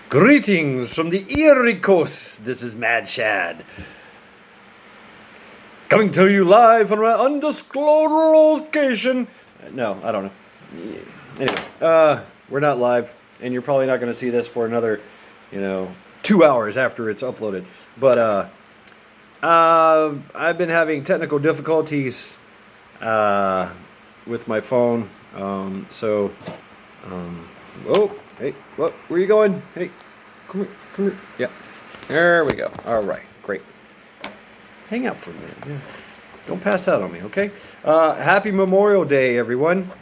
Greetings from the Erie Coast. This is Mad Shad. Coming to you live from an undisclosed location. No, I don't know. Anyway, we're not live, and you're probably not going to see this for another, 2 hours after it's uploaded. But I've been having technical difficulties with my phone. Oh, hey, what? Where are you going? Hey, come here. Yeah, there we go. All right, great. Hang out for a minute. Yeah. Don't pass out on me, okay? Happy Memorial Day, everyone.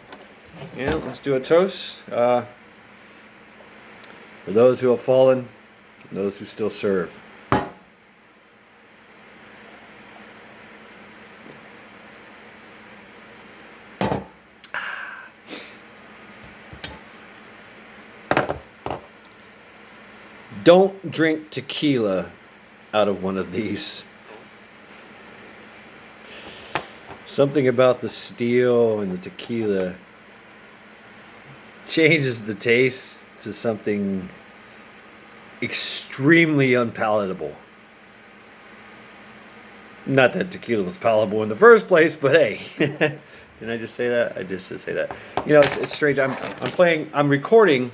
Yeah, let's do a toast. For those who have fallen, those who still serve. Don't drink tequila out of one of these. Something about the steel and the tequila changes the taste to something extremely unpalatable. Not that tequila was palatable in the first place, but hey. Didn't I just say that? I just did say that. It's strange. I'm recording.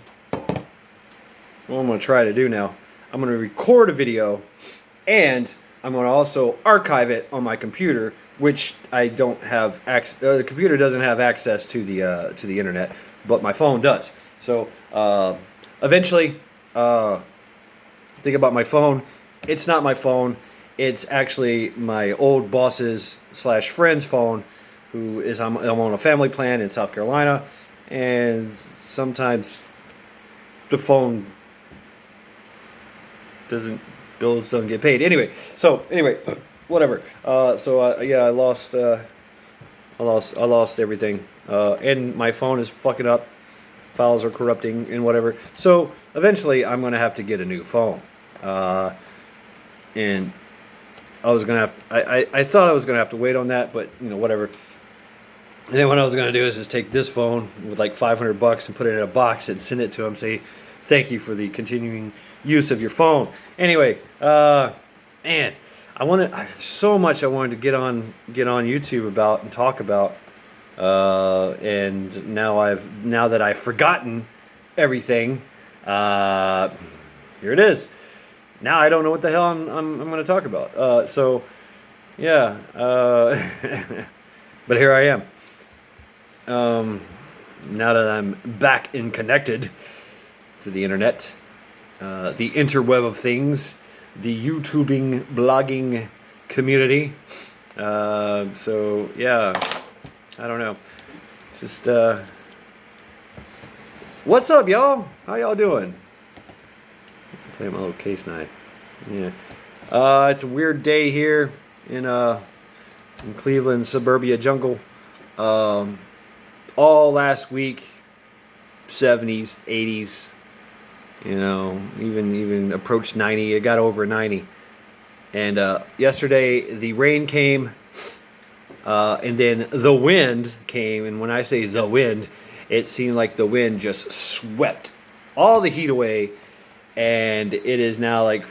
So what I'm going to try to do now, I'm going to record a video, and I'm going to also archive it on my computer, which I don't have access. The computer doesn't have access to the internet, but my phone does. So eventually, think about my phone. It's not my phone. It's actually my old boss's / friend's phone, who is I'm on a family plan in South Carolina, and sometimes the phone bills don't get paid. Anyway, whatever. I lost everything. And my phone is fucking up. Files are corrupting and whatever. So eventually I'm going to have to get a new phone. And I was going to have, I thought I was going to have to wait on that, but whatever. And then what I was going to do is just take this phone with like $500 and put it in a box and send it to him, say, thank you for the continuing use of your phone. Anyway, man, so much I wanted to get on YouTube about and talk about, and now that I've forgotten everything, here it is. Now I don't know what the hell I'm going to talk about. But here I am. Now that I'm back and connected to the internet, the interweb of things, the YouTubing, blogging community. I don't know. Just, what's up, y'all? How y'all doing? I'll play my little case knife. Yeah. It's a weird day here in Cleveland, suburbia jungle. All last week, 70s, 80s, even approached 90. It got over 90. And yesterday the rain came, and then the wind came. And when I say the wind, it seemed like the wind just swept all the heat away. And it is now like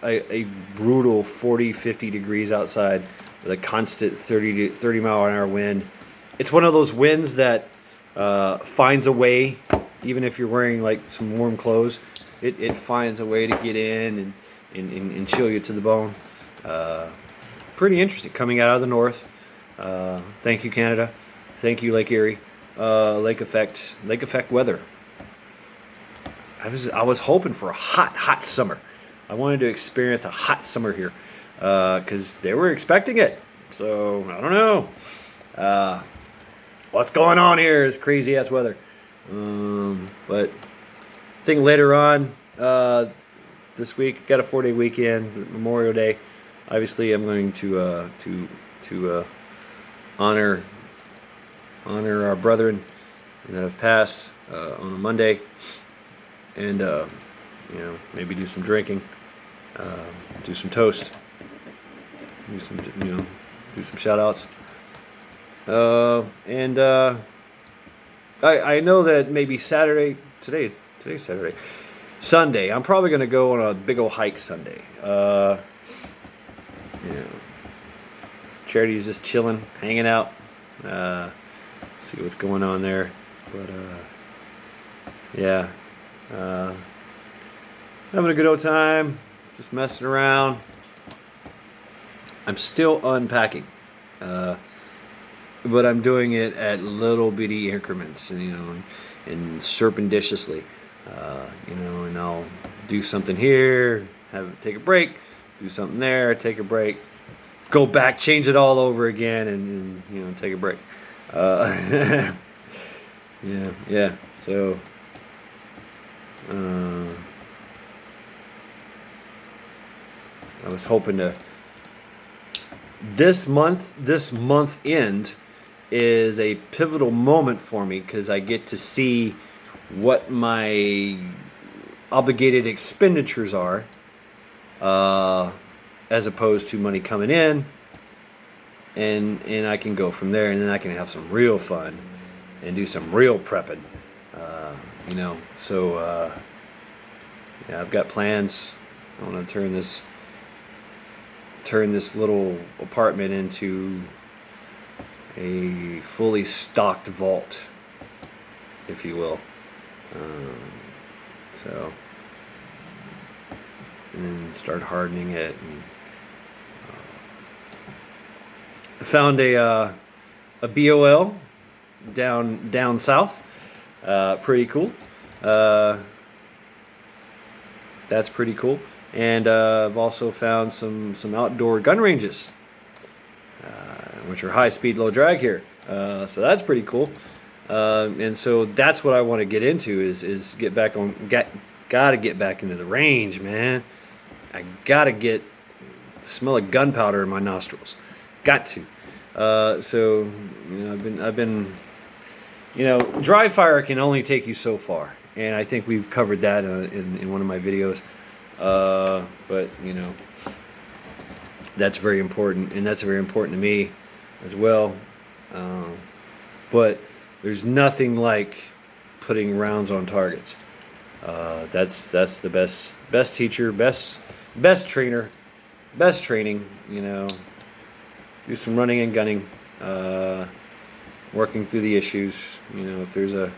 a brutal 40, 50 degrees outside with a constant 30 mile an hour wind. It's one of those winds that finds a way, even if you're wearing like some warm clothes, it finds a way to get in and chill you to the bone. Pretty interesting, coming out of the north. Thank you, Canada. Thank you, Lake Erie. Lake effect weather. I was hoping for a hot summer. I wanted to experience a hot summer here, because they were expecting it. So I don't know. What's going on here is crazy ass weather. But I think later on this week, got a 4-day weekend, Memorial Day. Obviously, I'm going to honor our brethren that have passed on a Monday, and maybe do some drinking, do some toast, do some shout outs. I know that maybe Saturday, today's Saturday. Sunday, I'm probably gonna go on a big old hike Sunday. You know, Charity's just chilling, hanging out. See what's going on there, but yeah, having a good old time, just messing around. I'm still unpacking, but I'm doing it at little bitty increments, and and serpentitiously, and I'll do something here, take a break, do something there, take a break, go back, change it all over again, and take a break. Yeah. So, I was hoping to. This month end is a pivotal moment for me because I get to see what my obligated expenditures are, as opposed to money coming in, and I can go from there, and then I can have some real fun and do some real prepping, So yeah, I've got plans. I want to turn this little apartment into a fully stocked vault, if you will. And then start hardening it. And found a BOL down south. Pretty cool. That's pretty cool. And I've also found some outdoor gun ranges, which are high speed, low drag here. So that's pretty cool. And so that's what I want to get into is get back on. Gotta get back into the range, man. I gotta get the smell of gunpowder in my nostrils. Got to. So I've been dry fire can only take you so far, and I think we've covered that in one of my videos. But that's very important, and that's very important to me as well. But there's nothing like putting rounds on targets. That's the best teacher, best trainer, best training. Do some running and gunning, working through the issues. If there's a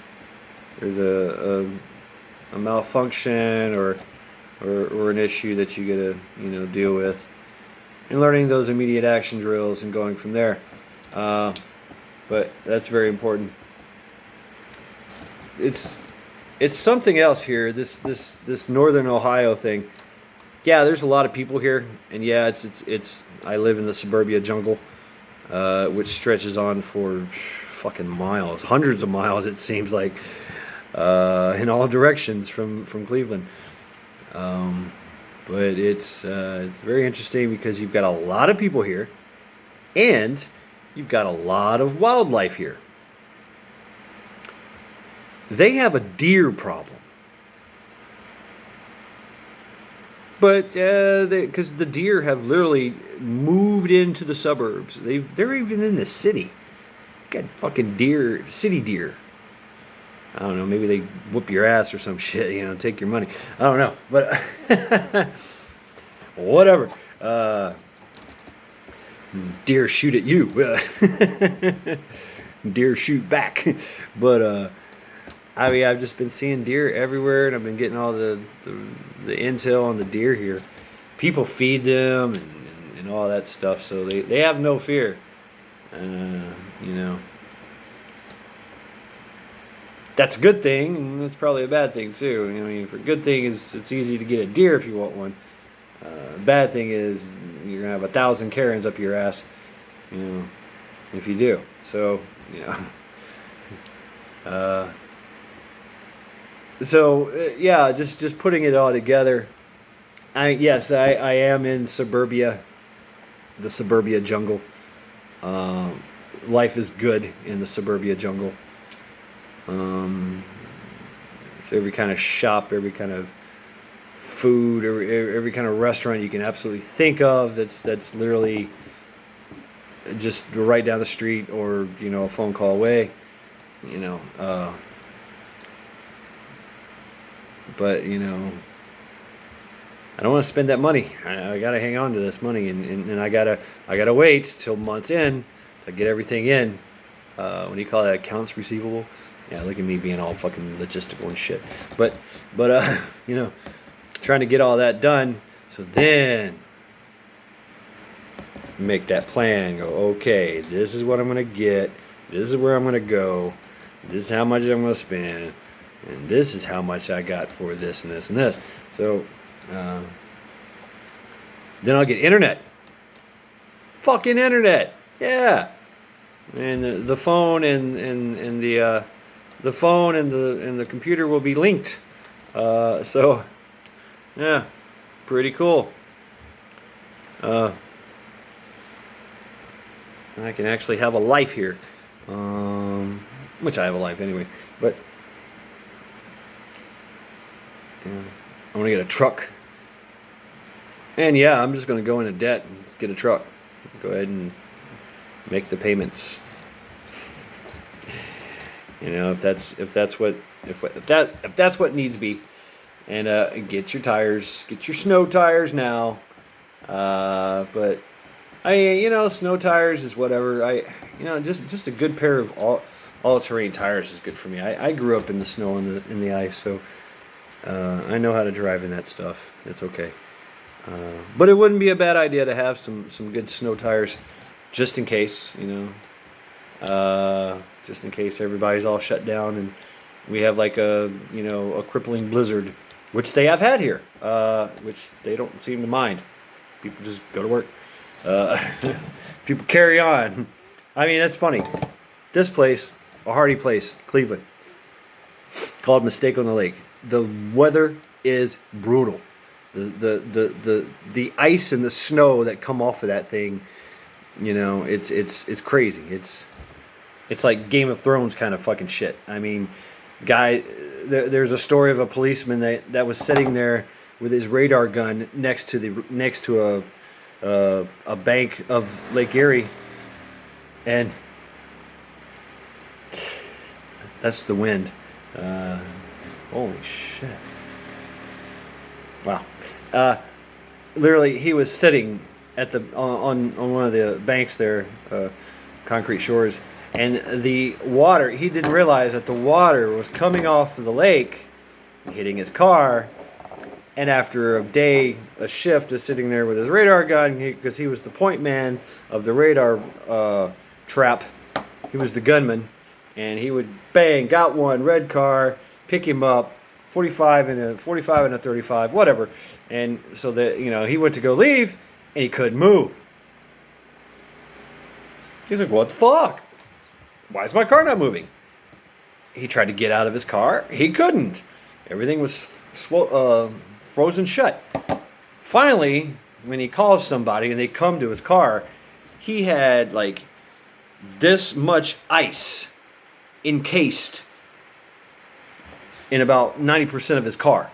malfunction or an issue that you gotta deal with, and learning those immediate action drills and going from there. But that's very important. It's something else here. This Northern Ohio thing. Yeah, there's a lot of people here, and yeah, it's. I live in the suburbia jungle, which stretches on for fucking miles, hundreds of miles. It seems like, in all directions from Cleveland. But it's very interesting because you've got a lot of people here, and you've got a lot of wildlife here. They have a deer problem. But because the deer have literally moved into the suburbs. They're even in the city. Got fucking deer, city deer. I don't know, maybe they whoop your ass or some shit, take your money. I don't know, but whatever. Deer shoot at you. Deer shoot back. But I've just been seeing deer everywhere, and I've been getting all the intel on the deer here. People feed them and all that stuff, so they have no fear. That's a good thing, and that's probably a bad thing too. For a good thing is it's easy to get a deer if you want one. Bad thing is you're gonna have 1,000 Karens up your ass, if you do. So yeah, just putting it all together. I am in suburbia, the suburbia jungle. Life is good in the suburbia jungle. So every kind of shop, every kind of food, every kind of restaurant you can absolutely think of that's literally just right down the street or a phone call away. But I don't want to spend that money. I gotta hang on to this money, and I gotta wait till months in to get everything in. What do you call that? Accounts receivable. Yeah, look at me being all fucking logistical and shit. But trying to get all that done. So then make that plan. Go, okay, this is what I'm gonna get. This is where I'm gonna go. This is how much I'm gonna spend, and this is how much I got for this and this and this. So then I'll get internet. Fucking internet. Yeah. And the phone and the phone and the computer will be linked. So yeah, pretty cool. I can actually have a life here, which I have a life anyway. But yeah, I want to get a truck. And yeah, I'm just going to go into debt and get a truck. Go ahead and make the payments. If that's what needs be, and get your tires, get your snow tires now. But snow tires is whatever. Just a good pair of all terrain tires is good for me. I grew up in the snow and in the ice, so I know how to drive in that stuff. It's okay. But it wouldn't be a bad idea to have some good snow tires, just in case, just in case everybody's all shut down and we have like a crippling blizzard, which they have had here, which they don't seem to mind. People just go to work. People carry on. I mean, that's funny. This place, a Hardy place, Cleveland, called Mistake on the Lake. The weather is brutal. The ice and the snow that come off of that thing, it's crazy. It's like Game of Thrones kind of fucking shit. I mean, there's a story of a policeman that was sitting there with his radar gun next to a bank of Lake Erie, and that's the wind. Holy shit! Wow. Literally, he was sitting at on one of the banks there, concrete shores, and the water. He didn't realize that the water was coming off of the lake, and hitting his car. And after a shift of sitting there with his radar gun, because he was the point man of the radar trap, he was the gunman, and he would bang, got one, red car, pick him up. 45 and a 35, whatever. And so that, he went to go leave and he couldn't move. He's like, what the fuck? Why is my car not moving? He tried to get out of his car. He couldn't. Everything was frozen shut. Finally, when he calls somebody and they come to his car, he had like this much ice encased in about 90% of his car.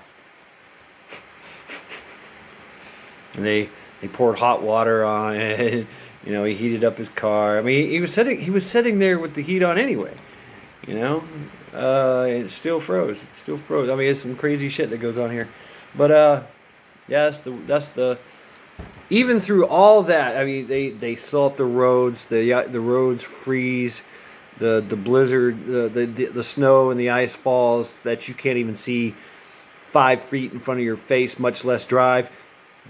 And they poured hot water on it. He heated up his car. I mean, he was sitting there with the heat on anyway. It still froze. I mean, it's some crazy shit that goes on here. But yeah, that's the even through all that. I mean, they salt the roads. The roads freeze. The blizzard, the snow and the ice falls that you can't even see 5 feet in front of your face, much less drive.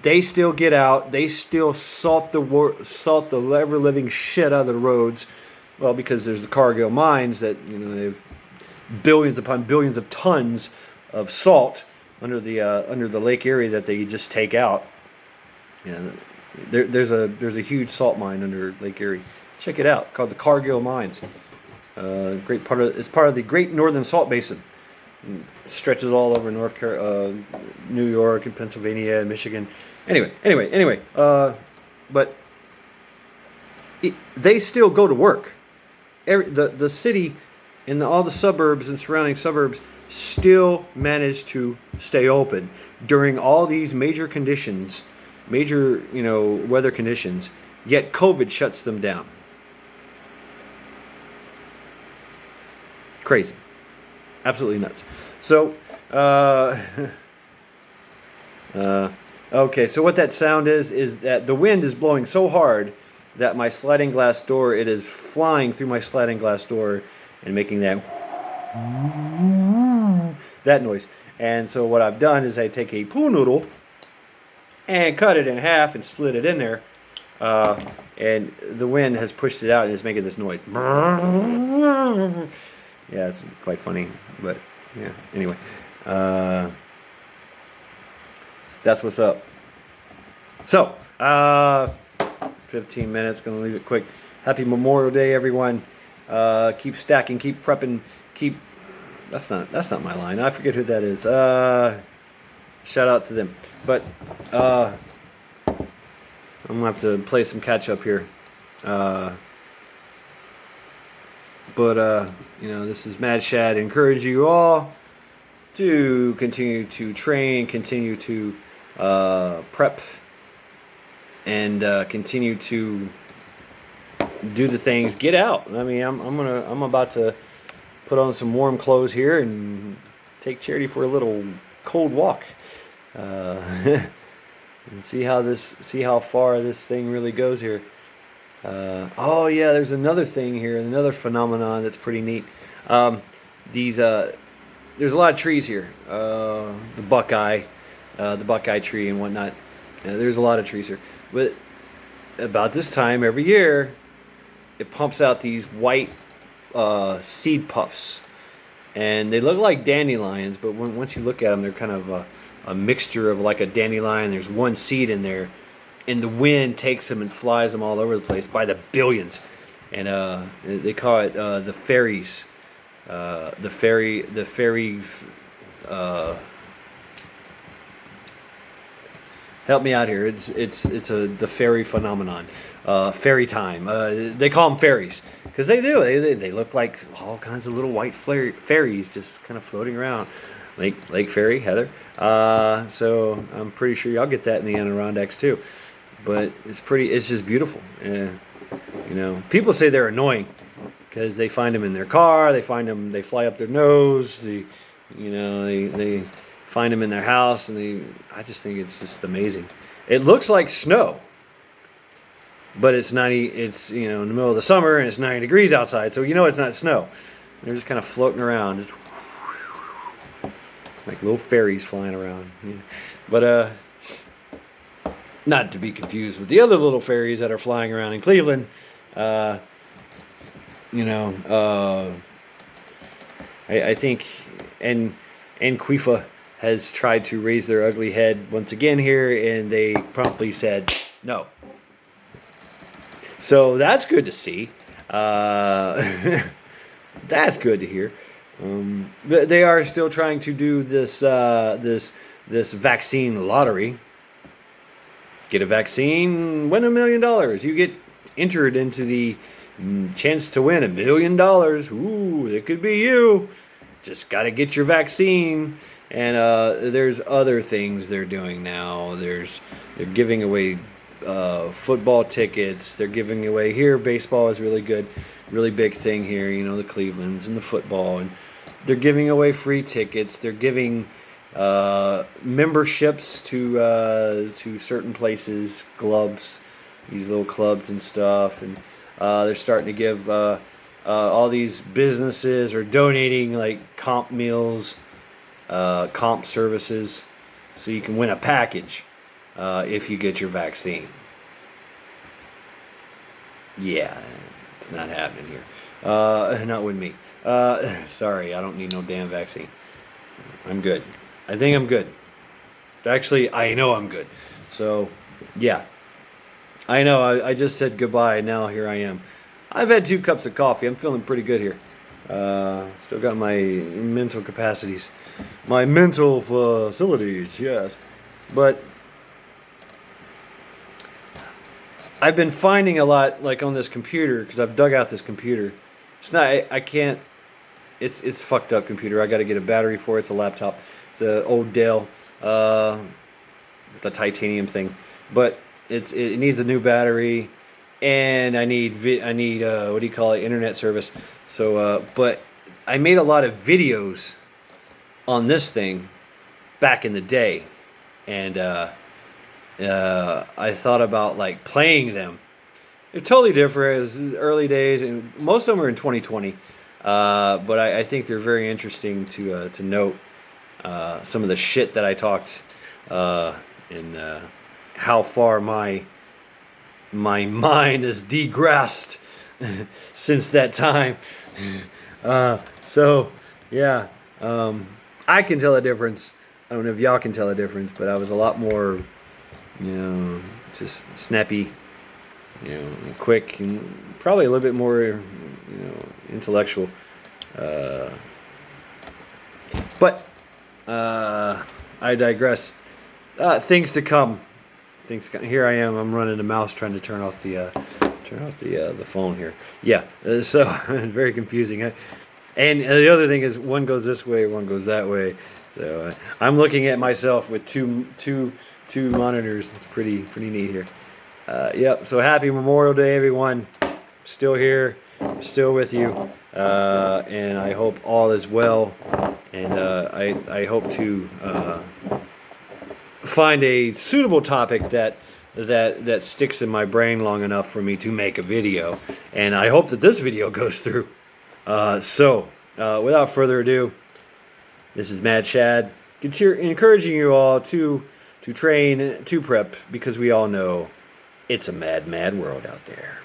They still get out. They still salt the ever living shit out of the roads. Well, because there's the Cargill mines that they have billions upon billions of tons of salt under the lake area that they just take out. There's a huge salt mine under Lake Erie. Check it out, called the Cargill Mines. It's part of the Great Northern Salt Basin. It stretches all over New York and Pennsylvania and Michigan. Anyway. But they still go to work. The city and all the suburbs and surrounding suburbs still manage to stay open during all these major weather conditions. Yet COVID shuts them down. Crazy. Absolutely nuts. So, okay, so what that sound is that the wind is blowing so hard that my sliding glass door, it is flying through my sliding glass door and making that noise. And so what I've done is I take a pool noodle and cut it in half and slid it in there. And the wind has pushed it out and is making this noise. Yeah, it's quite funny, but yeah. Anyway, that's what's up. So, 15 minutes. Gonna leave it quick. Happy Memorial Day, everyone. Keep stacking, keep prepping, keep. That's not my line. I forget who that is. Shout out to them. But I'm gonna have to play some catch up here. But this is Mad Shad. Encourage you all to continue to train, continue to prep, and continue to do the things. Get out. I mean, I'm about to put on some warm clothes here and take Charity for a little cold walk, and see how far this thing really goes here. Oh yeah, there's another thing here, another phenomenon that's pretty neat. There's a lot of trees here. The Buckeye tree and whatnot. There's a lot of trees here. But about this time every year, it pumps out these white seed puffs, and they look like dandelions. But once you look at them, they're kind of a mixture of like a dandelion. There's one seed in there. And the wind takes them and flies them all over the place by the billions, and they call it the fairies. The fairy. Help me out here. It's the fairy phenomenon. Fairy time. They call them fairies because they do. They look like all kinds of little white fairies just kind of floating around. Lake Fairy, Heather. So I'm pretty sure y'all get that in the Adirondacks too. But it's just beautiful. People say they're annoying because they find them in their car. They fly up their nose. They find them in their house, and I just think it's just amazing. It looks like snow, but it's 90. It's in the middle of the summer and it's 90 degrees outside, so it's not snow. They're just kind of floating around, just like little fairies flying around. But not to be confused with the other little fairies that are flying around in Cleveland. I think, and Quifa has tried to raise their ugly head once again here, and they promptly said no. So that's good to see. That's good to hear. They are still trying to do this vaccine lottery. Get a vaccine, win $1 million. You get entered into the chance to win $1 million. Ooh, it could be you. Just got to get your vaccine. And there's other things they're doing now. They're giving away football tickets. They're giving away here. Baseball is really good, really big thing here. The Clevelands and the football, and they're giving away free tickets. They're giving memberships to certain places, clubs, these little clubs and stuff, and they're starting to give all these businesses are donating like comp meals, comp services, so you can win a package if you get your vaccine. Yeah, it's not happening here. Not with me. Sorry, I don't need no damn vaccine. I'm good. I think I'm good. Actually, I know I'm good. So, yeah. I know, I just said goodbye, and now here I am. I've had 2 cups of coffee. I'm feeling pretty good here. Still got my mental capacities. My mental facilities, yes. But I've been finding a lot, like on this computer, because I've dug out this computer. It's not, I can't, it's fucked up computer. I got to get a battery for it. It's a laptop. It's an old Dell with a titanium thing, but it needs a new battery, and I need what do you call it, internet service. So, but I made a lot of videos on this thing back in the day, and I thought about like playing them. They're totally different. It was early days, and most of them are in 2020. But I think they're very interesting to note some of the shit that I talked and how far my mind has degressed since that time. So yeah, I can tell a difference. I don't know if y'all can tell a difference, but I was a lot more, just snappy, quick, and probably a little bit more, intellectual. But I digress. Things to come. Here I am. I'm running the mouse trying to turn off the phone here. Yeah. So very confusing. And the other thing is, one goes this way, one goes that way. So I'm looking at myself with two monitors. It's pretty neat here. Yep. So happy Memorial Day, everyone. Still here. I'm still with you. And I hope all is well. And I hope to find a suitable topic that sticks in my brain long enough for me to make a video. And I hope that this video goes through. So without further ado, this is Mad Shad, encouraging you all to train, to prep, because we all know it's a mad, mad world out there.